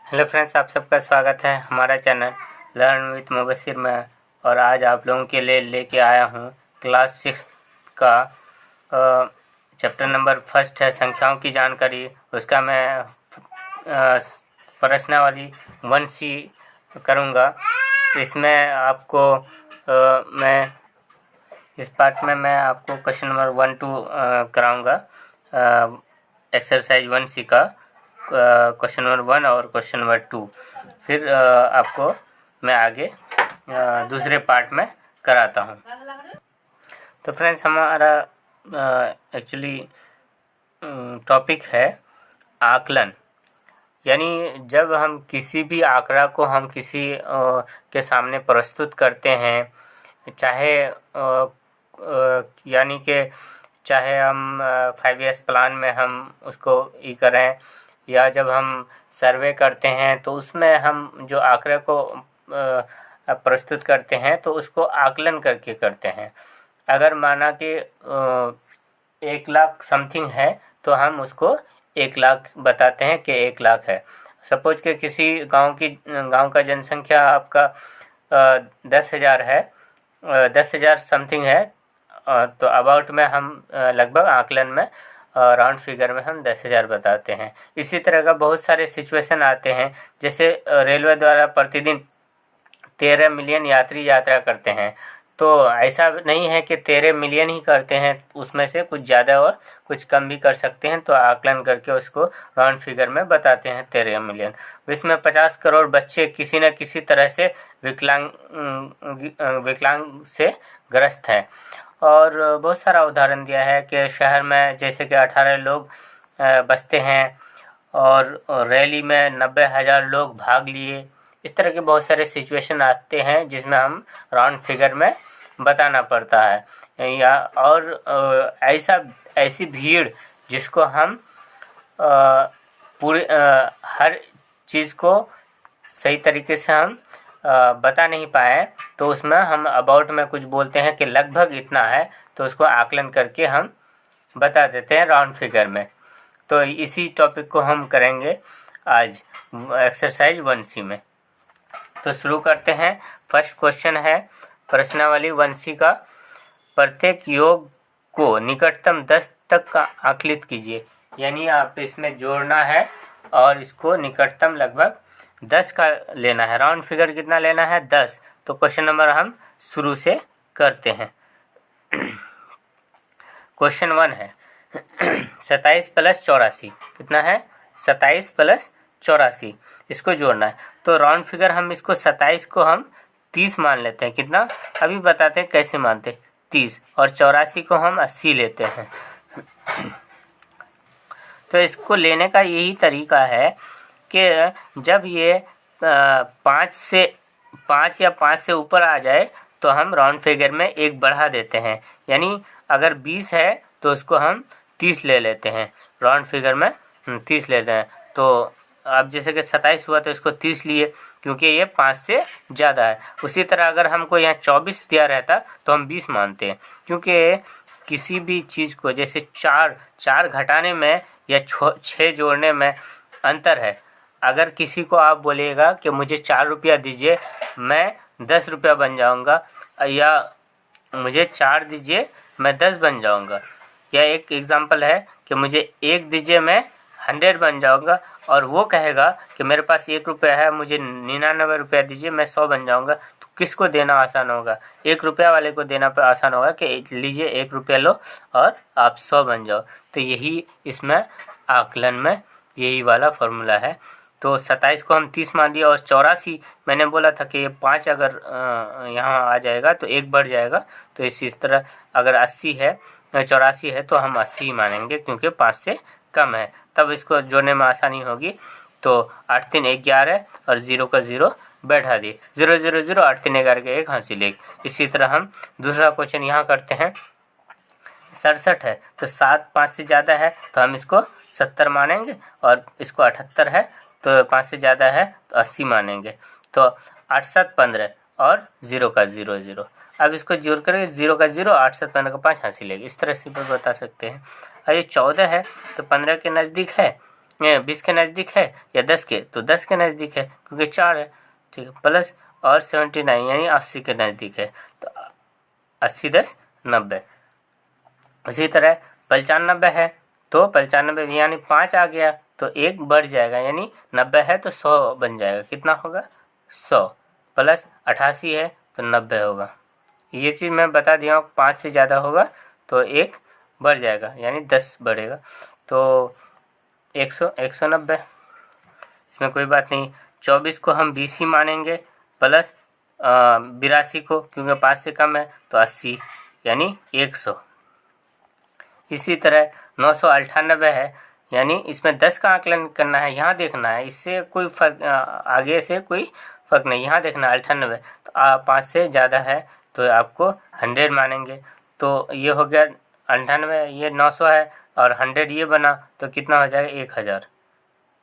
Hello friends, आप सबका स्वागत है हमारा चैनल लर्न विथ मुबशिर में। और आज आप लोगों के लिए लेके आया हूँ क्लास 6 का चैप्टर नंबर फर्स्ट है संख्याओं की जानकारी। उसका मैं प्रश्नावली 1C करूँगा। इसमें आपको मैं इस पार्ट में मैं आपको क्वेश्चन नंबर 1-2 कराऊँगा। एक्सरसाइज 1C का क्वेश्चन नंबर 1 और क्वेश्चन नंबर 2। फिर आपको मैं आगे दूसरे पार्ट में कराता हूँ। तो फ्रेंड्स, हमारा एक्चुअली टॉपिक है आकलन। यानी जब हम किसी भी आंकड़ा को हम किसी के सामने प्रस्तुत करते हैं, चाहे यानी कि चाहे हम 5 years प्लान में हम उसको करें, या जब हम सर्वे करते हैं तो उसमें हम जो आंकड़े को प्रस्तुत करते हैं तो उसको आकलन करके करते हैं। अगर माना कि 1 लाख समथिंग है तो हम उसको 1 लाख बताते हैं कि 1 लाख है। सपोज के किसी गांव का जनसंख्या आपका 10,000 है, 10,000 समथिंग है, तो अबाउट में हम लगभग आकलन में राउंड फिगर में हम 10,000 बताते हैं। इसी तरह का बहुत सारे सिचुएशन आते हैं, जैसे रेलवे द्वारा प्रतिदिन 13 मिलियन यात्री यात्रा करते हैं। तो ऐसा नहीं है कि 13 मिलियन ही करते हैं, उसमें से कुछ ज़्यादा और कुछ कम भी कर सकते हैं। तो आकलन करके उसको राउंड फिगर में बताते हैं 13 मिलियन। इसमें 50 करोड़ बच्चे किसी न किसी तरह से विकलांग से ग्रस्त हैं। और बहुत सारा उदाहरण दिया है कि शहर में जैसे कि 18 लोग बसते हैं और रैली में 90,000 लोग भाग लिए। इस तरह के बहुत सारे सिचुएशन आते हैं जिसमें हम राउंड फिगर में बताना पड़ता है। या और ऐसी भीड़ जिसको हम पूरे हर चीज़ को सही तरीके से हम बता नहीं पाए, तो उसमें हम अबाउट में कुछ बोलते हैं कि लगभग इतना है, तो उसको आकलन करके हम बता देते हैं राउंड फिगर में। तो इसी टॉपिक को हम करेंगे आज एक्सरसाइज 1C में। तो शुरू करते हैं। फर्स्ट क्वेश्चन है प्रश्नावली 1C का, प्रत्येक योग को निकटतम 10 तक का आकलित कीजिए। यानी आप इसमें जोड़ना है और इसको निकटतम लगभग 10 का लेना है। राउंड फिगर कितना लेना है? 10। तो क्वेश्चन नंबर हम शुरू से करते हैं। क्वेश्चन 1 है 27 + 84 कितना है? 27 + 84 इसको जोड़ना है। तो राउंड फिगर हम इसको 27 को हम 30 मान लेते हैं। कितना? अभी बताते हैं कैसे मानते हैं। 30 और 84 को हम 80 लेते हैं। तो इसको लेने का यही तरीका है कि जब ये 5 या 5 से ऊपर आ जाए तो हम राउंड फिगर में 1 बढ़ा देते हैं। यानी अगर 20 है तो उसको हम 30 ले लेते हैं, राउंड फिगर में 30 लेते हैं। तो अब जैसे कि 27 हुआ तो इसको 30 लिए, क्योंकि ये 5 से ज़्यादा है। उसी तरह अगर हमको यहाँ 24 दिया रहता तो हम 20 मानते हैं, क्योंकि किसी भी चीज़ को जैसे 4 घटाने में या 6 जोड़ने में अंतर है। अगर किसी को आप बोलिएगा कि मुझे 4 रुपया दीजिए, मैं 10 रुपया बन जाऊंगा, या मुझे 4 दीजिए मैं 10 बन जाऊंगा। या एक एग्जांपल है कि मुझे 1 दीजिए मैं 100 बन जाऊंगा, और वो कहेगा कि मेरे पास 1 रुपया है, मुझे 99 रुपया दीजिए मैं 100 बन जाऊंगा। तो किसको देना आसान होगा? 1 रुपया वाले को देना पर आसान होगा कि लीजिए 1 रुपया लो और आप 100 बन जाओ। तो यही इसमें आकलन में यही वाला फॉर्मूला है। तो 27 को हम 30 मान लिया, और 84 मैंने बोला था कि ये 5 अगर यहाँ आ जाएगा तो 1 बढ़ जाएगा। तो इस तरह अगर 80 है 84 है तो हम 80 मानेंगे, क्योंकि 5 से कम है, तब इसको जोड़ने में आसानी होगी। तो 8 3 11 और 0 का 0 बैठा दिए, 0 0 0 8 3 11 के 1 हासिल 1। इसी तरह हम दूसरा क्वेश्चन यहाँ करते हैं। 67 है तो 7 5 से ज़्यादा है तो हम इसको 70 मानेंगे, और इसको 78 है तो 5 से ज़्यादा है तो 80 मानेंगे। तो 8 7 15 और 0 का 0 0। अब इसको जोड़ कर 0 का 0 8 7 15 का 5 हासिल लेंगे। इस तरह से बता सकते हैं। और ये 14 है तो 15 के नज़दीक है 20 के नज़दीक है या 10 के, तो 10 के नज़दीक है क्योंकि 4 है, ठीक है। प्लस और 79 यानी 80 के नज़दीक है, तो 80 10 90। उसी तरह 95 है तो 95 यानी 5 आ गया तो 1 बढ़ जाएगा, यानी 90 है तो 100 बन जाएगा। कितना होगा? 100 प्लस 88 है तो 90 होगा। ये चीज़ मैं बता दिया हूँ, 5 से ज़्यादा होगा तो 1 बढ़ जाएगा यानी 10 बढ़ेगा, तो 190। इसमें कोई बात नहीं। 24 को हम 20 ही मानेंगे प्लस 82 को, क्योंकि 5 से कम है तो 80 यानी 100। इसी तरह 998 है, यानी इसमें 10 का आकलन करना है, यहाँ देखना है, इससे कोई फर्क आगे से कोई फर्क नहीं, यहाँ देखना है 98 तो 5 से ज़्यादा है तो आपको 100 मानेंगे। तो ये हो गया 98, ये 900 है और 100 ये बना तो कितना हो जाएगा? 1000।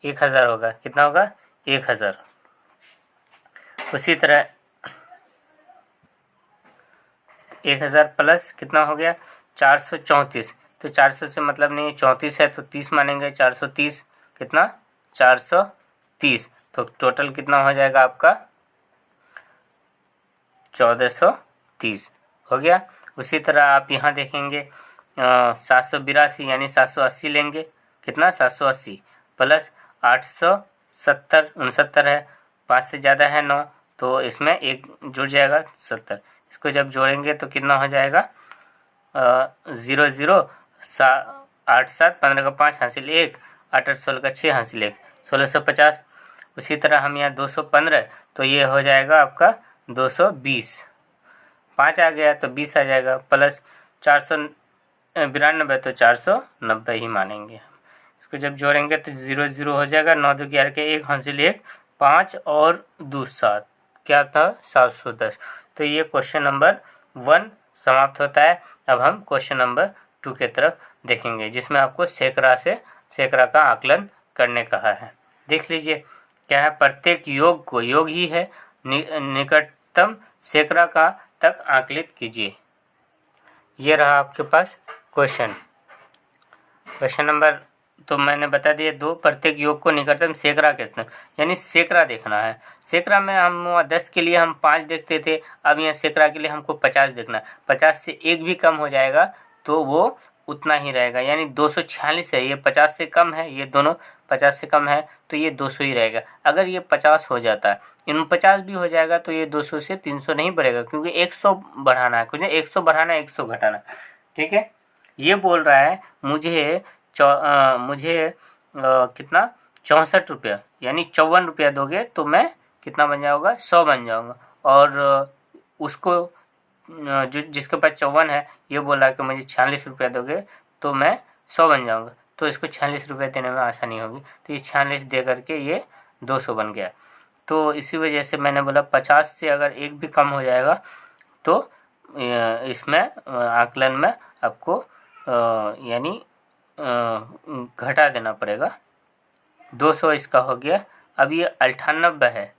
1000 होगा, कितना होगा? 1000। उसी तरह 1000 प्लस कितना हो गया? 434। तो 400 से मतलब नहीं, 34 है तो 30 मानेंगे, 430 कितना? 430। तो टोटल कितना हो जाएगा आपका? 1430 हो गया। उसी तरह आप यहाँ देखेंगे 782 यानी 780 लेंगे, कितना? 780 प्लस 869 है, 5 से ज़्यादा है 9 तो इसमें 1 जुड़ जाएगा 70। इसको जब जोड़ेंगे तो कितना हो जाएगा? 0 0 8 7 15 का 5 हासिल 1, 8 8 16 का 6 हासिल 1, 1650। उसी तरह हम यहाँ 215 तो ये हो जाएगा आपका 220। 5 आ गया तो 20 आ जाएगा प्लस 492 तो 490 ही मानेंगे। इसको जब जोड़ेंगे तो 0 0 हो जाएगा, 9 2 11 के 1 हासिल 1, 5 और 2 7, क्या था? 710। तो ये क्वेश्चन नंबर 1 समाप्त होता है। अब हम क्वेश्चन नंबर 2 के तरफ देखेंगे, जिसमें आपको सैकड़ा का आकलन करने कहा है। देख लीजिए क्या है, प्रत्येक योग को, योग ही है, निकटतम सैकड़ा का तक आकलित कीजिए। ये रहा आपके पास क्वेश्चन नंबर, तो मैंने बता दिया 2, प्रत्येक योग को निकटतम सैकड़ा के स्थान, यानी सैकड़ा देखना है। सैकड़ा में हम 10 के लिए हम 5 देखते थे, अब यहाँ सैकड़ा के लिए हमको 50 देखना है। 50 से 1 भी कम हो जाएगा तो वो उतना ही रहेगा, यानी 246 है, ये 50 से कम है, ये दोनों 50 से कम है तो ये 200 ही रहेगा। अगर ये 50 हो जाता है, इन 50 भी हो जाएगा तो ये 200 से 300 नहीं बढ़ेगा, क्योंकि 100 बढ़ाना है, कुछ नहीं, 100 बढ़ाना है, 100 घटाना, ठीक है। ये बोल रहा है मुझे कितना? 64 रुपया, यानी 54 रुपया दोगे तो मैं कितना बन जाऊँगा? 100 बन जाऊँगा। और उसको जिसके पास 54 है, ये बोला कि मुझे 46 रुपया दोगे तो मैं 100 बन जाऊँगा, तो इसको 46 रुपये देने में आसानी होगी, तो ये 46 दे करके ये 200 बन गया। तो इसी वजह से मैंने बोला 50 से अगर 1 भी कम हो जाएगा तो इसमें आकलन में आपको यानी घटा देना पड़ेगा। 200 इसका हो गया। अब ये 98 है,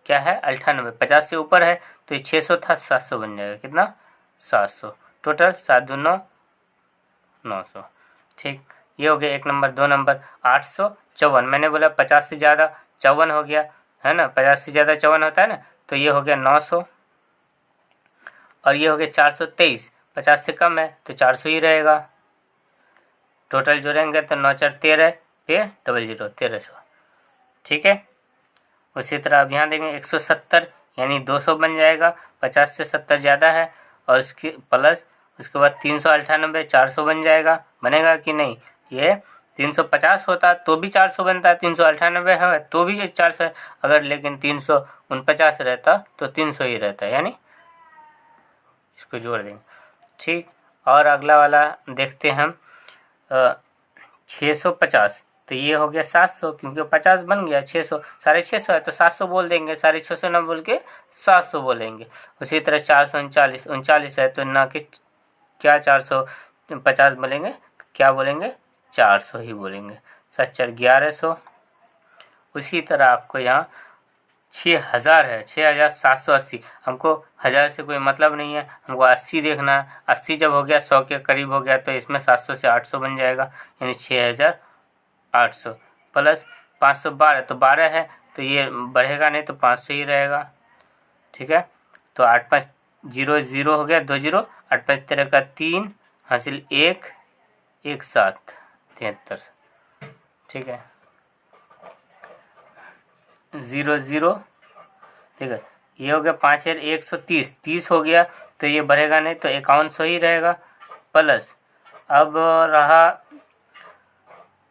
क्या है? 98, 50 से ऊपर है तो ये 600 था, 700 बन जाएगा, कितना? 700। टोटल 7 2 9 900, ठीक। ये हो गया 1 नंबर। 2 नंबर 854, मैंने बोला 50 से ज़्यादा 54 हो गया है ना, 50 से ज़्यादा 54 होता है ना, तो ये हो गया 900। और ये हो गया 423, 50 से कम है तो 400 ही रहेगा। टोटल जोड़ेंगे तो 9 4 13 पे 00 1300, ठीक है। उसी तरह अब यहाँ देंगे 170 यानी 200 बन जाएगा, 50 से 70 ज़्यादा है, और इसकी प्लस उसके बाद 398 400 बन जाएगा, बनेगा कि नहीं? ये 350 होता तो भी 400 बनता, 398 है तो भी 400 है, अगर लेकिन 349 रहता तो 300 ही रहता, यानी इसको जोड़ देंगे, ठीक। और अगला वाला देखते हैं हम 650, तो ये हो गया 700, क्योंकि 50 बन गया, 600 650 है तो 700 बोल देंगे, 650 ना बोल के 700 बोलेंगे। उसी तरह 439 है तो ना कि क्या 450 बोलेंगे, क्या बोलेंगे? 400 ही बोलेंगे। 7 4 1100। उसी तरह आपको यहाँ 6000 है, 6780, हमको 1000 से कोई मतलब नहीं है, हमको 80 देखना है। 80 जब हो गया 100 के करीब हो गया तो इसमें 700 से 800 बन जाएगा, यानी 6800। प्लस 512, तो 12 है तो ये बढ़ेगा नहीं, तो 500 ही रहेगा। ठीक है, तो 8 5 0 0 हो गया, 2 0, 8 5 13 का 3 हासिल 1 1 7 73। ठीक है, 0 0। ठीक है, ये हो गया 5 130, 30 हो गया तो ये बढ़ेगा नहीं, तो 5100 ही रहेगा। प्लस अब रहा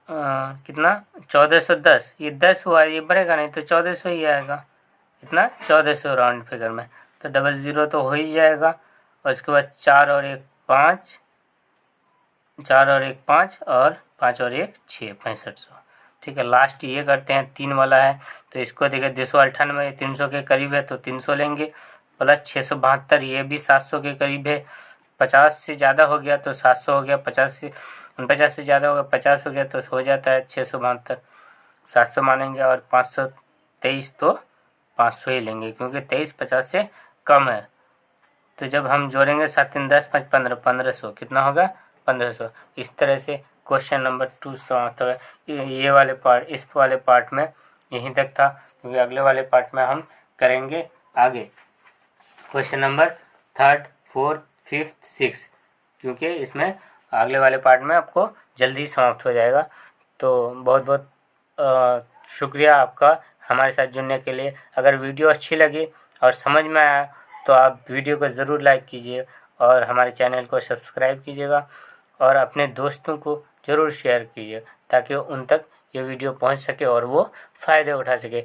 कितना, 1410, ये 10 हुआ, ये बढ़ेगा नहीं तो 1400 ही आएगा। इतना 1400 राउंड फिगर में, तो 00 तो हो ही जाएगा। और उसके बाद 4 और 1 5, 4 और 1 5 और 5 और 1 6, 6500। ठीक है, लास्ट ये करते हैं, 3 वाला है तो इसको देखिए 298, 300 के करीब है तो 300 लेंगे। प्लस 672, ये भी 700 के करीब है। 50 से ज़्यादा हो गया तो 700 हो गया, 50 से ज़्यादा हो गया 50 हो गया तो हो जाता है 672, 700 मानेंगे। और 523 तो 500 ही लेंगे क्योंकि 23 50 से कम है। तो जब हम जोड़ेंगे 7 3 10 5 15, 1500 कितना होगा, 1500। इस तरह से क्वेश्चन नंबर 2 समाप्त है। ये वाले पार्ट, इस वाले पार्ट में यहीं तक था, क्योंकि अगले वाले पार्ट में हम करेंगे आगे क्वेश्चन नंबर 3, 4, 5, 6, क्योंकि इसमें अगले वाले पार्ट में आपको जल्दी समाप्त हो जाएगा। तो बहुत बहुत शुक्रिया आपका हमारे साथ जुड़ने के लिए। अगर वीडियो अच्छी लगी और समझ में आया तो आप वीडियो को ज़रूर लाइक कीजिए और हमारे चैनल को सब्सक्राइब कीजिएगा और अपने दोस्तों को ज़रूर शेयर कीजिए ताकि उन तक ये वीडियो पहुंच सके और वो फ़ायदे उठा सके।